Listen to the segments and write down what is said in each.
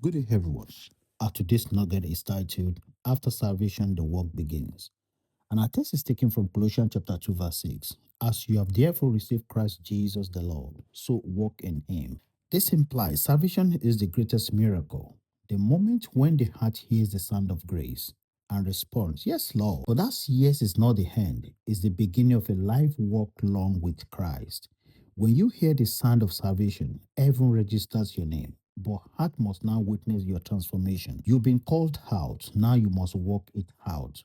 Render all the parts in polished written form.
Good day, everyone. Today's nugget is titled After Salvation, the Work Begins. And our text is taken from Colossians chapter 2, verse 6. As you have therefore received Christ Jesus the Lord, so walk in him. This implies salvation is the greatest miracle. The moment when the heart hears the sound of grace and responds, Yes, Lord. But that yes is not the end, it's the beginning of a life walk long with Christ. When you hear the sound of salvation, heaven registers your name. But heart must now witness your transformation. You've been called out. Now you must walk it out.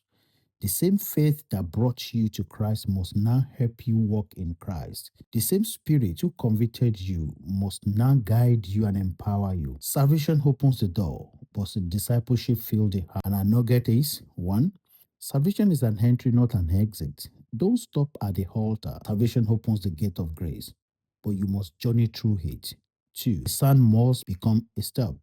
The same faith that brought you to Christ must now help you walk in Christ. The same spirit who convicted you must now guide you and empower you. Salvation opens the door, but the discipleship fills the heart. And our nugget is 1. Salvation is an entry, not an exit. Don't stop at the altar. Salvation opens the gate of grace, but you must journey through it. 2. The son must become a step.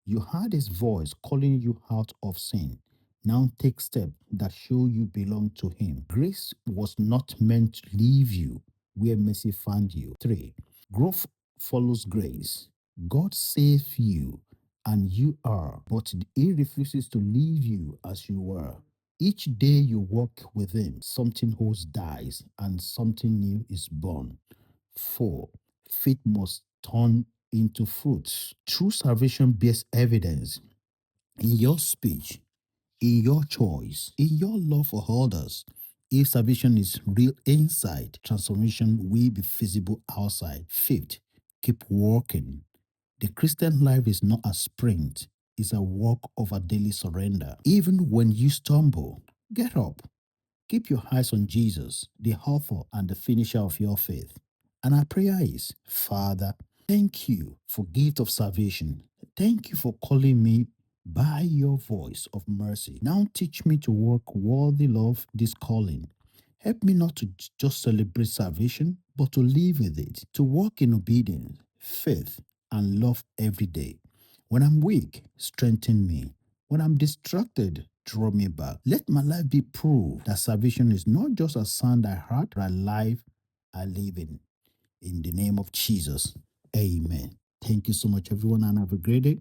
You heard his voice calling you out of sin. Now take steps that show you belong to him. Grace was not meant to leave you where mercy found you. 3. Growth follows grace. God saves you and you are, but he refuses to leave you as you were. Each day you walk with him, something old dies and something new is born. 4. Faith must turn into fruits. True salvation bears evidence in your speech, in your choice, in your love for others. If salvation is real inside, transformation will be visible outside. Fifth, keep walking. The Christian life is not a sprint, it's a walk of a daily surrender. Even when you stumble, get up. Keep your eyes on Jesus, the author and the finisher of your faith. And our prayer is, Father, thank you for gift of salvation. Thank you for calling me by your voice of mercy. Now teach me to walk worthy of this calling. Help me not to just celebrate salvation, but to live with it, to walk in obedience, faith, and love every day. When I'm weak, strengthen me. When I'm distracted, draw me back. Let my life be proof that salvation is not just a sound I heard, but a life I live in. In the name of Jesus, amen. Thank you so much, everyone, and have a great day.